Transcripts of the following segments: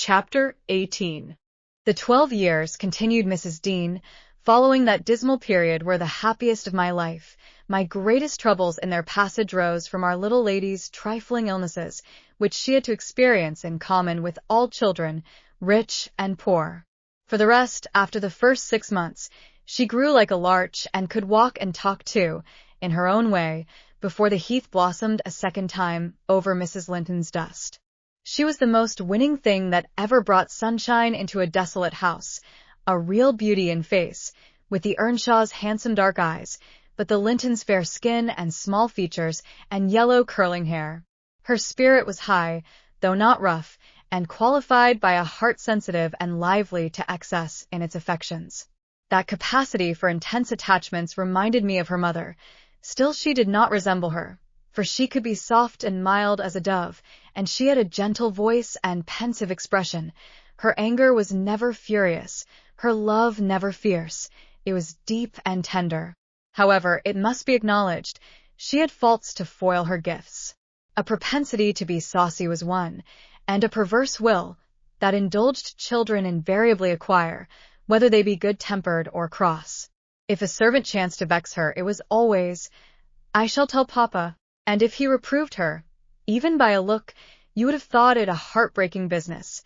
Chapter 18. The 12 years, continued Mrs. Dean, following that dismal period were the happiest of my life. My greatest troubles in their passage rose from our little lady's trifling illnesses, which she had to experience in common with all children, rich and poor. For the rest, after the first 6 months, she grew like a larch and could walk and talk too, in her own way, before the heath blossomed a second time over Mrs. Linton's dust. She was the most winning thing that ever brought sunshine into a desolate house, a real beauty in face, with the Earnshaws' handsome dark eyes, but the Lintons' fair skin and small features and yellow curling hair. Her spirit was high, though not rough, and qualified by a heart sensitive and lively to excess in its affections. That capacity for intense attachments reminded me of her mother. Still she did not resemble her, for she could be soft and mild as a dove, and she had a gentle voice and pensive expression. Her anger was never furious, her love never fierce. It was deep and tender. However, it must be acknowledged, she had faults to foil her gifts. A propensity to be saucy was one, and a perverse will, that indulged children invariably acquire, whether they be good-tempered or cross. If a servant chanced to vex her, it was always, "I shall tell Papa," and if he reproved her, even by a look, you would have thought it a heartbreaking business.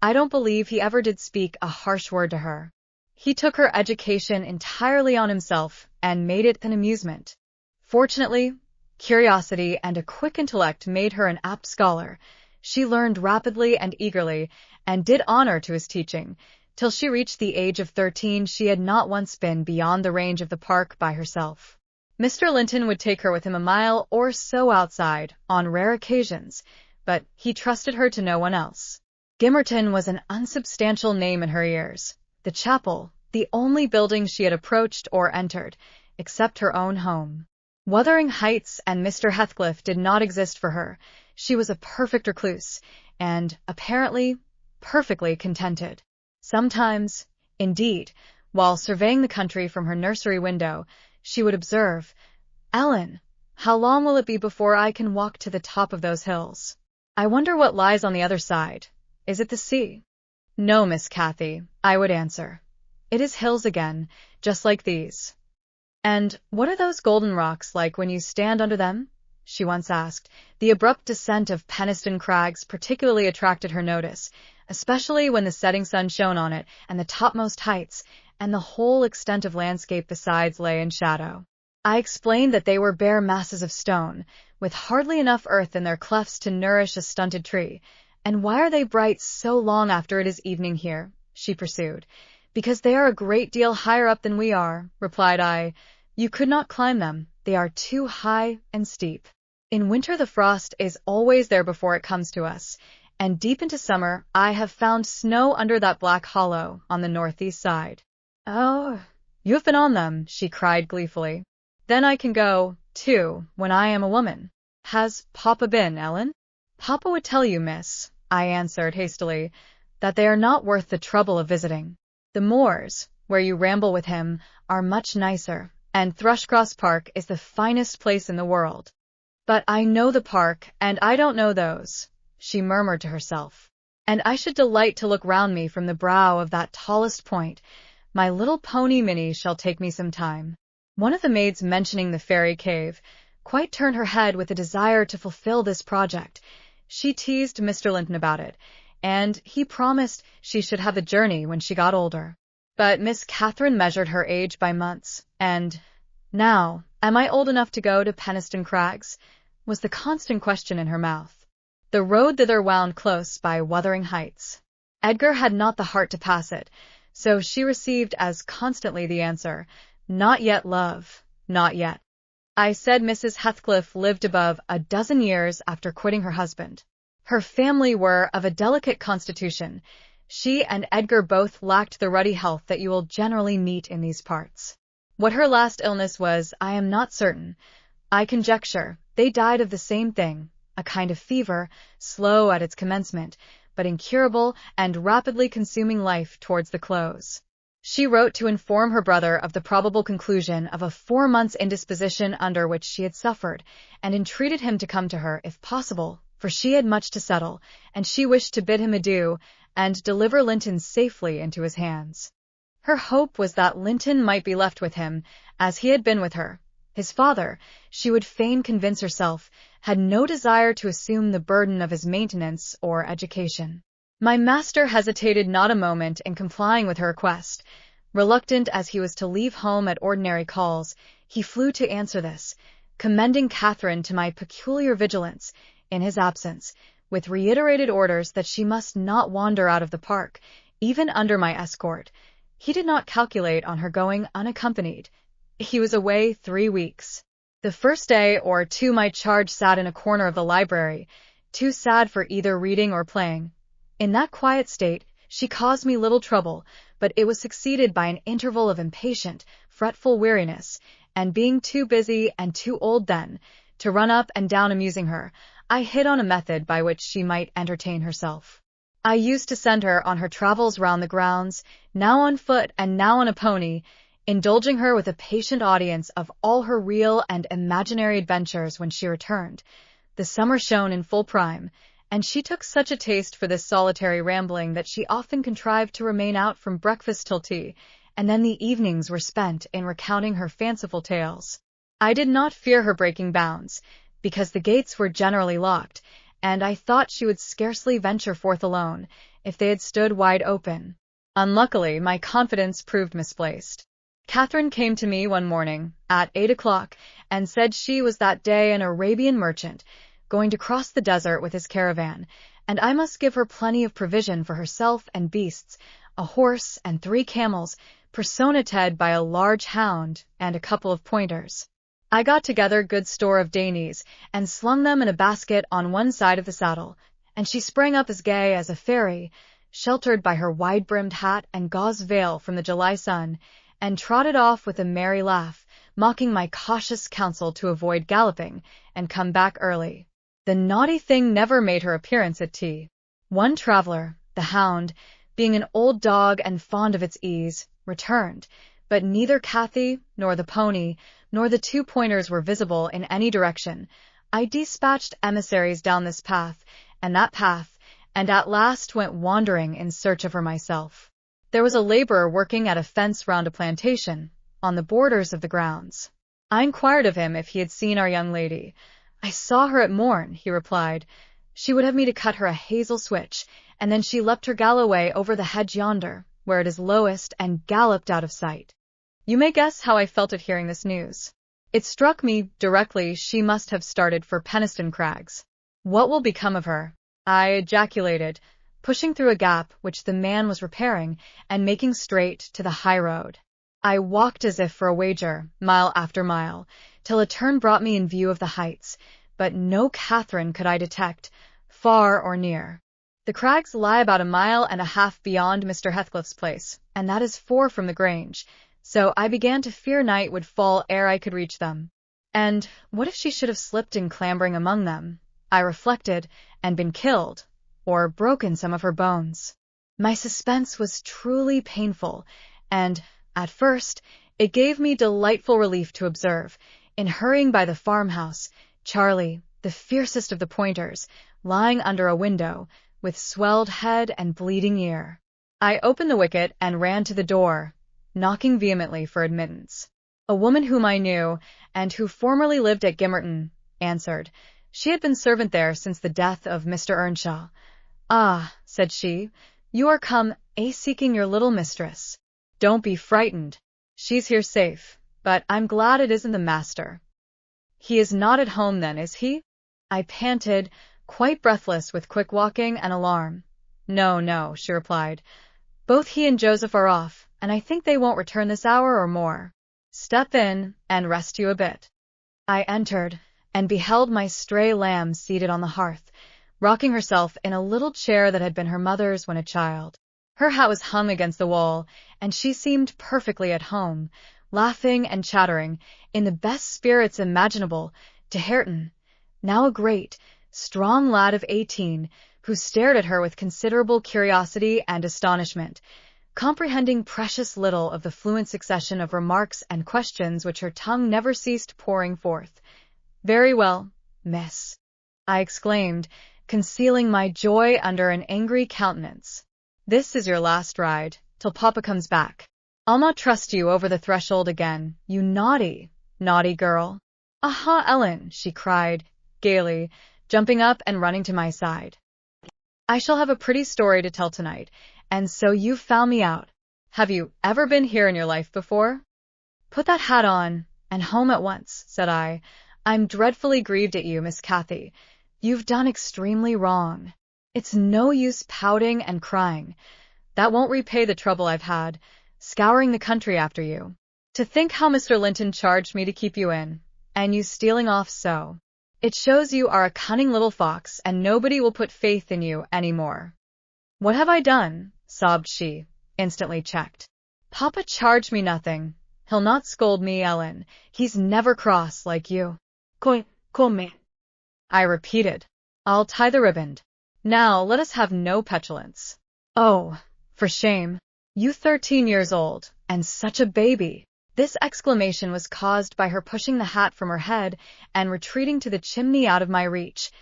I don't believe he ever did speak a harsh word to her. He took her education entirely on himself and made it an amusement. Fortunately, curiosity and a quick intellect made her an apt scholar. She learned rapidly and eagerly, and did honor to his teaching. Till she reached the age of 13, she had not once been beyond the range of the park by herself. Mr. Linton would take her with him a mile or so outside, on rare occasions, but he trusted her to no one else. Gimmerton was an unsubstantial name in her ears. The chapel, the only building she had approached or entered, except her own home. Wuthering Heights and Mr. Heathcliff did not exist for her. She was a perfect recluse, and, apparently, perfectly contented. Sometimes, indeed, while surveying the country from her nursery window, she would observe, "Ellen, how long will it be before I can walk to the top of those hills? I wonder what lies on the other side. Is it the sea?" "No, Miss Cathy," I would answer. "It is hills again, just like these." "And what are those golden rocks like when you stand under them?" she once asked. The abrupt descent of Penistone Crags particularly attracted her notice, especially when the setting sun shone on it and the topmost heights, and the whole extent of landscape besides lay in shadow. I explained that they were bare masses of stone, with hardly enough earth in their clefts to nourish a stunted tree. "And why are they bright so long after it is evening here?" she pursued. "Because they are a great deal higher up than we are," replied I. "You could not climb them, they are too high and steep. In winter the frost is always there before it comes to us, and deep into summer I have found snow under that black hollow on the northeast side." "Oh, you have been on them," she cried gleefully. "Then I can go, too, when I am a woman. Has Papa been, Ellen?" "Papa would tell you, miss," I answered hastily, "that they are not worth the trouble of visiting. The moors, where you ramble with him, are much nicer, and Thrushcross Park is the finest place in the world." "But I know the park, and I don't know those," she murmured to herself. "And I should delight to look round me from the brow of that tallest point. My little pony Minnie shall take me some time." One of the maids, mentioning the fairy cave, quite turned her head with a desire to fulfill this project. She teased Mr. Linton about it, and he promised she should have the journey when she got older. But Miss Catherine measured her age by months, and, "Now, am I old enough to go to Penistone Crags?" was the constant question in her mouth. The road thither wound close by Wuthering Heights. Edgar had not the heart to pass it, so she received as constantly the answer, "Not yet, love, not yet." I said Mrs. Heathcliff lived above a dozen years after quitting her husband. Her family were of a delicate constitution. She and Edgar both lacked the ruddy health that you will generally meet in these parts. What her last illness was, I am not certain. I conjecture they died of the same thing, a kind of fever, slow at its commencement, but incurable and rapidly consuming life towards the close. She wrote to inform her brother of the probable conclusion of a 4 months' indisposition under which she had suffered, and entreated him to come to her, if possible, for she had much to settle, and she wished to bid him adieu and deliver Linton safely into his hands. Her hope was that Linton might be left with him, as he had been with her. His father, she would fain convince herself, had no desire to assume the burden of his maintenance or education. My master hesitated not a moment in complying with her request. Reluctant as he was to leave home at ordinary calls, he flew to answer this, commending Catherine to my peculiar vigilance in his absence, with reiterated orders that she must not wander out of the park, even under my escort. He did not calculate on her going unaccompanied. He was away 3 weeks. The first day or two my charge sat in a corner of the library, too sad for either reading or playing. In that quiet state, she caused me little trouble, but it was succeeded by an interval of impatient, fretful weariness, and being too busy and too old then to run up and down amusing her, I hit on a method by which she might entertain herself. I used to send her on her travels round the grounds, now on foot and now on a pony, indulging her with a patient audience of all her real and imaginary adventures when she returned. The summer shone in full prime, and she took such a taste for this solitary rambling that she often contrived to remain out from breakfast till tea, and then the evenings were spent in recounting her fanciful tales. I did not fear her breaking bounds, because the gates were generally locked, and I thought she would scarcely venture forth alone, if they had stood wide open. Unluckily, my confidence proved misplaced. Catherine came to me one morning, at 8 o'clock, and said she was that day an Arabian merchant, going to cross the desert with his caravan, and I must give her plenty of provision for herself and beasts, a horse and 3 camels, personated by a large hound and a couple of pointers. I got together good store of dainties, and slung them in a basket on one side of the saddle, and she sprang up as gay as a fairy, sheltered by her wide-brimmed hat and gauze veil from the July sun, and trotted off with a merry laugh, mocking my cautious counsel to avoid galloping, and come back early. The naughty thing never made her appearance at tea. One traveller, the hound, being an old dog and fond of its ease, returned, but neither Cathy, nor the pony, nor the 2 pointers were visible in any direction. I dispatched emissaries down this path, and that path, and at last went wandering in search of her myself. There was a labourer working at a fence round a plantation, on the borders of the grounds. I inquired of him if he had seen our young lady. I saw her at morn, he replied. She would have me to cut her a hazel switch, and then she leapt her galloway over the hedge yonder, where it is lowest, and galloped out of sight. You may guess how I felt at hearing this news. It struck me directly she must have started for Penistone Crags. What will become of her? I ejaculated, pushing through a gap which the man was repairing, and making straight to the high road. I walked as if for a wager, mile after mile, till a turn brought me in view of the heights, but no Catherine could I detect, far or near. The crags lie about 1.5 miles beyond Mr. Heathcliff's place, and that is 4 from the Grange, so I began to fear night would fall ere I could reach them. And what if she should have slipped in clambering among them, I reflected, and been killed, or broken some of her bones? My suspense was truly painful, and, at first, it gave me delightful relief to observe, in hurrying by the farmhouse, Charlie, the fiercest of the pointers, lying under a window, with swelled head and bleeding ear. I opened the wicket and ran to the door, knocking vehemently for admittance. A woman whom I knew, and who formerly lived at Gimmerton, answered. She had been servant there since the death of Mr. Earnshaw. Ah, said she, you are come, seeking your little mistress. Don't be frightened. She's here safe, but I'm glad it isn't the master. He is not at home then, is he? I panted, quite breathless with quick walking and alarm. No, she replied. Both he and Joseph are off, and I think they won't return this hour or more. Step in, and rest you a bit. I entered, and beheld my stray lamb seated on the hearth, rocking herself in a little chair that had been her mother's when a child. Her hat was hung against the wall, and she seemed perfectly at home, laughing and chattering, in the best spirits imaginable, to Hareton, now a great, strong lad of 18, who stared at her with considerable curiosity and astonishment, comprehending precious little of the fluent succession of remarks and questions which her tongue never ceased pouring forth. Very well, miss, I exclaimed, concealing my joy under an angry countenance. This is your last ride, till Papa comes back. I'll not trust you over the threshold again, you naughty, naughty girl. Aha, Ellen, she cried, gaily, jumping up and running to my side. I shall have a pretty story to tell tonight, and so you've found me out. Have you ever been here in your life before? Put that hat on, and home at once, said I. I'm dreadfully grieved at you, Miss Cathy. You've done extremely wrong. It's no use pouting and crying. That won't repay the trouble I've had, scouring the country after you. To think how Mr. Linton charged me to keep you in, and you stealing off so. It shows you are a cunning little fox, and nobody will put faith in you any more. What have I done? Sobbed she, instantly checked. Papa charged me nothing. He'll not scold me, Ellen. He's never cross like you. Come, I repeated. I'll tie the riband. Now let us have no petulance. Oh, for shame. You 13 years old, and such a baby. This exclamation was caused by her pushing the hat from her head and retreating to the chimney out of my reach.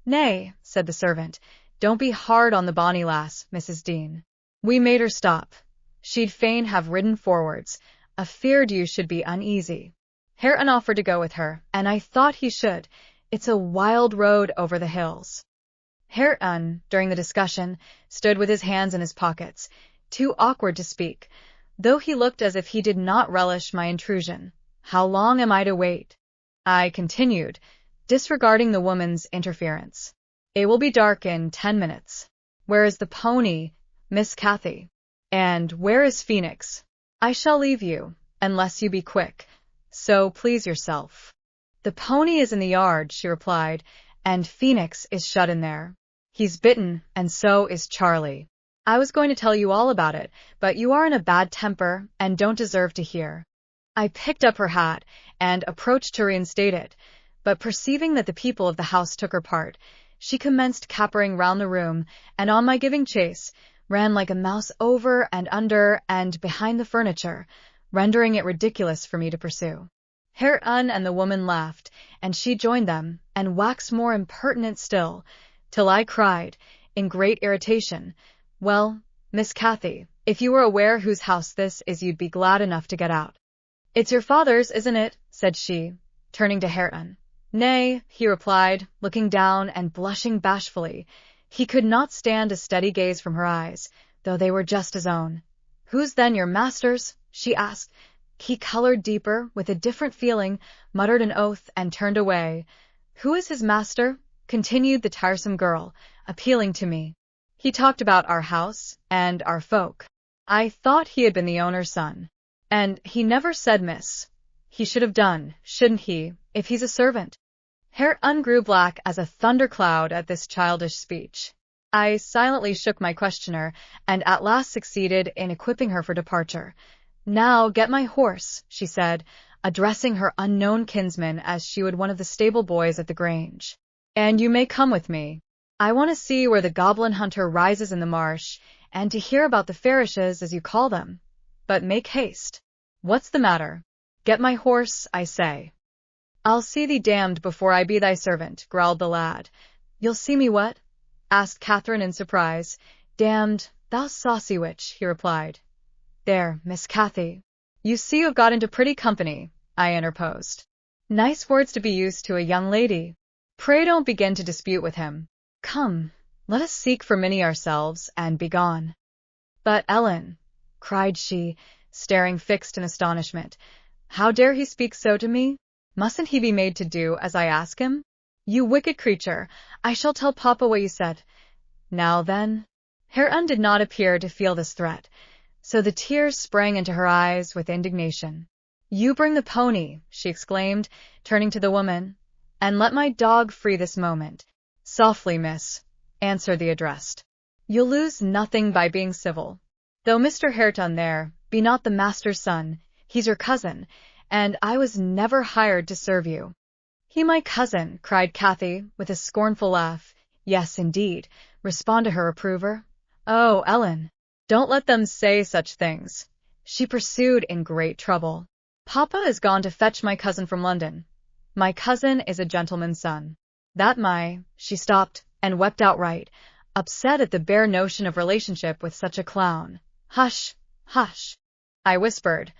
Nay, said the servant, don't be hard on the bonny lass, Mrs. Dean. We made her stop. She'd fain have ridden forwards, afeard you should be uneasy. Hareton offered to go with her, and I thought he should. It's a wild road over the hills. Hareton, during the discussion, stood with his hands in his pockets, too awkward to speak, though he looked as if he did not relish my intrusion. How long am I to wait? I continued, disregarding the woman's interference. It will be dark in 10 minutes. Where is the pony, Miss Cathy? And where is Phoenix? I shall leave you, unless you be quick, so please yourself. The pony is in the yard, she replied, and Phoenix is shut in there. He's bitten, and so is Charlie. I was going to tell you all about it, but you are in a bad temper and don't deserve to hear. I picked up her hat and approached to reinstate it, but perceiving that the people of the house took her part, she commenced capering round the room, and on my giving chase, ran like a mouse over and under and behind the furniture, rendering it ridiculous for me to pursue. Hareton and the woman laughed, and she joined them, and waxed more impertinent still, till I cried, in great irritation, Well, Miss Cathy, if you were aware whose house this is, you'd be glad enough to get out. It's your father's, isn't it? Said she, turning to Hareton. Nay, he replied, looking down and blushing bashfully. He could not stand a steady gaze from her eyes, though they were just his own. Who's then your master's? She asked. He colored deeper, with a different feeling, muttered an oath, and turned away. Who is his master? Continued the tiresome girl, appealing to me. He talked about our house and our folk. I thought he had been the owner's son. And he never said miss. He should have done, shouldn't he, if he's a servant? Hareton grew black as a thundercloud at this childish speech. I silently shook my questioner, and at last succeeded in equipping her for departure. Now get my horse, she said, addressing her unknown kinsman as she would one of the stable boys at the Grange. And you may come with me. I want to see where the goblin hunter rises in the marsh, and to hear about the Farishes, as you call them. But make haste. What's the matter? Get my horse, I say. I'll see thee damned before I be thy servant, growled the lad. You'll see me what? Asked Catherine in surprise. Damned, thou saucy witch, he replied. There, Miss Cathy. You see you've got into pretty company, I interposed. Nice words to be used to a young lady. Pray don't begin to dispute with him. Come, let us seek for Minnie ourselves, and be gone. But Ellen, cried she, staring fixed in astonishment, how dare he speak so to me? Mustn't he be made to do as I ask him? You wicked creature, I shall tell Papa what you said. Now then. Hareton did not appear to feel this threat, so the tears sprang into her eyes with indignation. You bring the pony, she exclaimed, turning to the woman, and let my dog free this moment. Softly, miss, answered the addressed. You'll lose nothing by being civil. Though Mr. Hareton there be not the master's son, he's your cousin, and I was never hired to serve you. He my cousin, cried Cathy, with a scornful laugh. Yes, indeed, respond to her reprover. Oh, Ellen, don't let them say such things, she pursued in great trouble. Papa is gone to fetch my cousin from London. My cousin is a gentleman's son. She stopped, and wept outright, upset at the bare notion of relationship with such a clown. "Hush, hush," I whispered.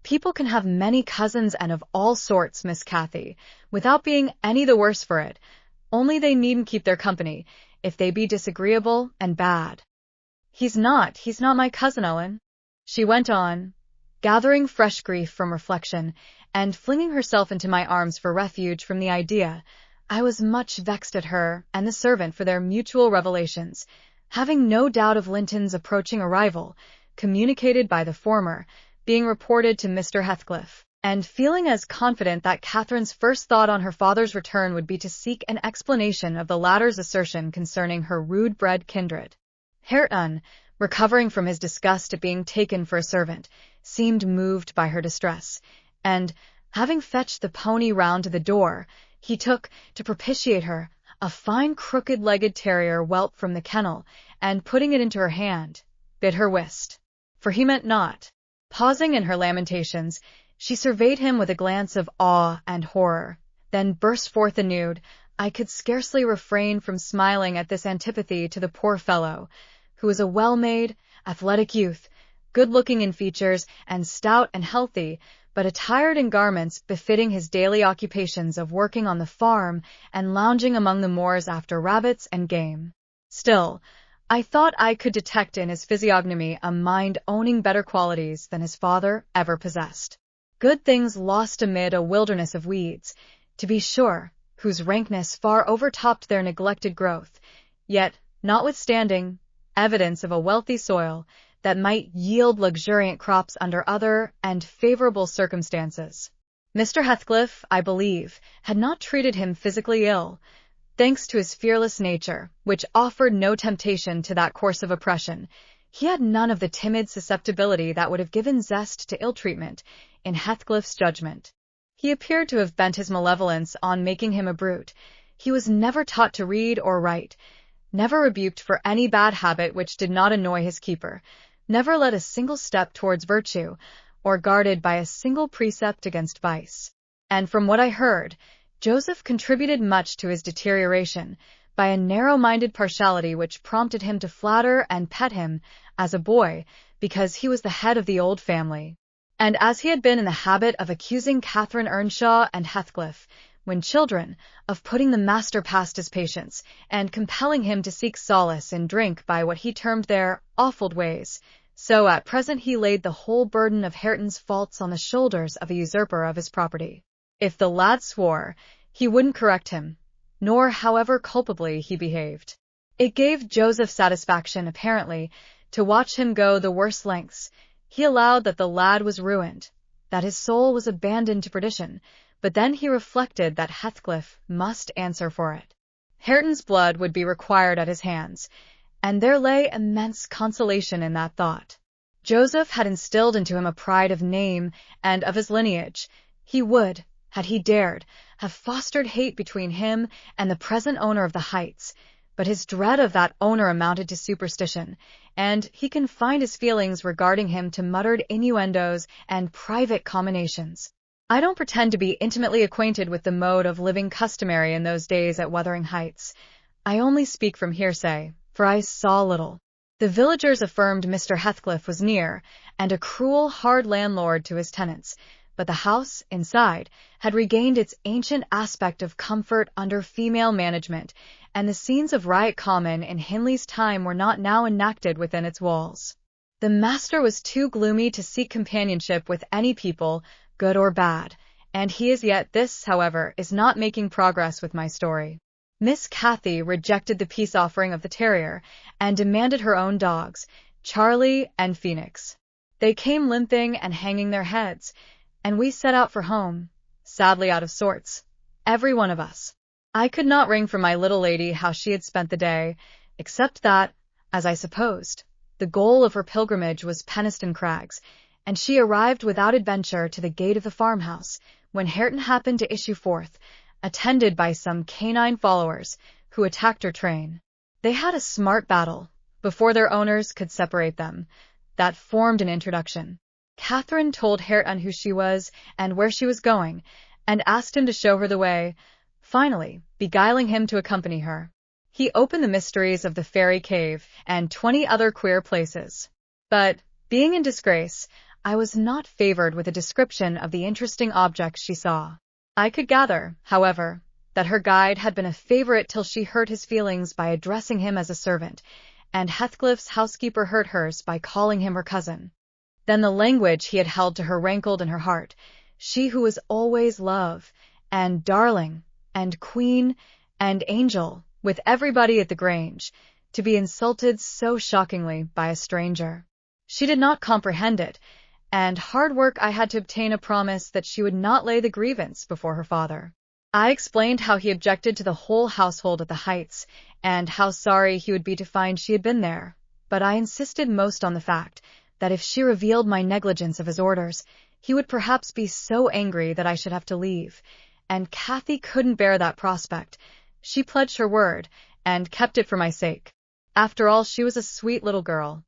"People can have many cousins and of all sorts, Miss Cathy, without being any the worse for it, only they needn't keep their company, if they be disagreeable and bad." He's not my cousin, Owen," she went on, gathering fresh grief from reflection, and flinging herself into my arms for refuge from the idea. I was much vexed at her and the servant for their mutual revelations, having no doubt of Linton's approaching arrival, communicated by the former, being reported to Mr. Heathcliff, and feeling as confident that Catherine's first thought on her father's return would be to seek an explanation of the latter's assertion concerning her rude-bred kindred. Hareton, recovering from his disgust at being taken for a servant, seemed moved by her distress, and, having fetched the pony round to the door, he took, to propitiate her, a fine crooked-legged terrier whelp from the kennel, and putting it into her hand, bid her whist, for he meant not. Pausing in her lamentations, she surveyed him with a glance of awe and horror, then burst forth anew. I could scarcely refrain from smiling at this antipathy to the poor fellow, who was a well-made, athletic youth, good-looking in features, and stout and healthy, but attired in garments befitting his daily occupations of working on the farm and lounging among the moors after rabbits and game. Still, I thought I could detect in his physiognomy a mind owning better qualities than his father ever possessed. Good things lost amid a wilderness of weeds, to be sure, whose rankness far overtopped their neglected growth, yet, notwithstanding, evidence of a wealthy soil that might yield luxuriant crops under other and favorable circumstances. Mr. Heathcliff, I believe, had not treated him physically ill, thanks to his fearless nature, which offered no temptation to that course of oppression. He had none of the timid susceptibility that would have given zest to ill-treatment, in Heathcliff's judgment. He appeared to have bent his malevolence on making him a brute. He was never taught to read or write, never rebuked for any bad habit which did not annoy his keeper, never led a single step towards virtue, or guarded by a single precept against vice. And from what I heard, Joseph contributed much to his deterioration, by a narrow-minded partiality which prompted him to flatter and pet him, as a boy, because he was the head of the old family. And as he had been in the habit of accusing Catherine Earnshaw and Heathcliff, when children, of putting the master past his patience, and compelling him to seek solace in drink by what he termed their offald ways, so at present he laid the whole burden of Hareton's faults on the shoulders of a usurper of his property. If the lad swore, he wouldn't correct him, nor however culpably he behaved. It gave Joseph satisfaction, apparently, to watch him go the worst lengths. He allowed that the lad was ruined, that his soul was abandoned to perdition, but then he reflected that Heathcliff must answer for it. Hareton's blood would be required at his hands, and there lay immense consolation in that thought. Joseph had instilled into him a pride of name and of his lineage. He would, had he dared, have fostered hate between him and the present owner of the Heights, but his dread of that owner amounted to superstition, and he confined his feelings regarding him to muttered innuendos and private comminations. I don't pretend to be intimately acquainted with the mode of living customary in those days at Wuthering Heights. I only speak from hearsay, for I saw little. The villagers affirmed Mr. Heathcliff was near, and a cruel, hard landlord to his tenants, but the house, inside, had regained its ancient aspect of comfort under female management, and the scenes of riot common in Hindley's time were not now enacted within its walls. The master was too gloomy to seek companionship with any people, good or bad, and he as yet this, however, is not making progress with my story. Miss Cathy rejected the peace offering of the terrier, and demanded her own dogs, Charlie and Phoenix. They came limping and hanging their heads, and we set out for home, sadly out of sorts, every one of us. I could not wring from my little lady how she had spent the day, except that, as I supposed, the goal of her pilgrimage was Penistone Crags, and she arrived without adventure to the gate of the farmhouse, when Hareton happened to issue forth, attended by some canine followers, who attacked her train. They had a smart battle, before their owners could separate them, that formed an introduction. Catherine told Hareton who she was and where she was going, and asked him to show her the way, finally beguiling him to accompany her. He opened the mysteries of the fairy cave and 20 other queer places. But, being in disgrace, I was not favored with a description of the interesting objects she saw. I could gather, however, that her guide had been a favorite till she hurt his feelings by addressing him as a servant, and Heathcliff's housekeeper hurt hers by calling him her cousin. Then the language he had held to her rankled in her heart, she who was always love, and darling, and queen, and angel, with everybody at the Grange, to be insulted so shockingly by a stranger. She did not comprehend it, and hard work I had to obtain a promise that she would not lay the grievance before her father. I explained how he objected to the whole household at the Heights, and how sorry he would be to find she had been there, but I insisted most on the fact that if she revealed my negligence of his orders, he would perhaps be so angry that I should have to leave, and Cathy couldn't bear that prospect. She pledged her word, and kept it for my sake. After all, she was a sweet little girl,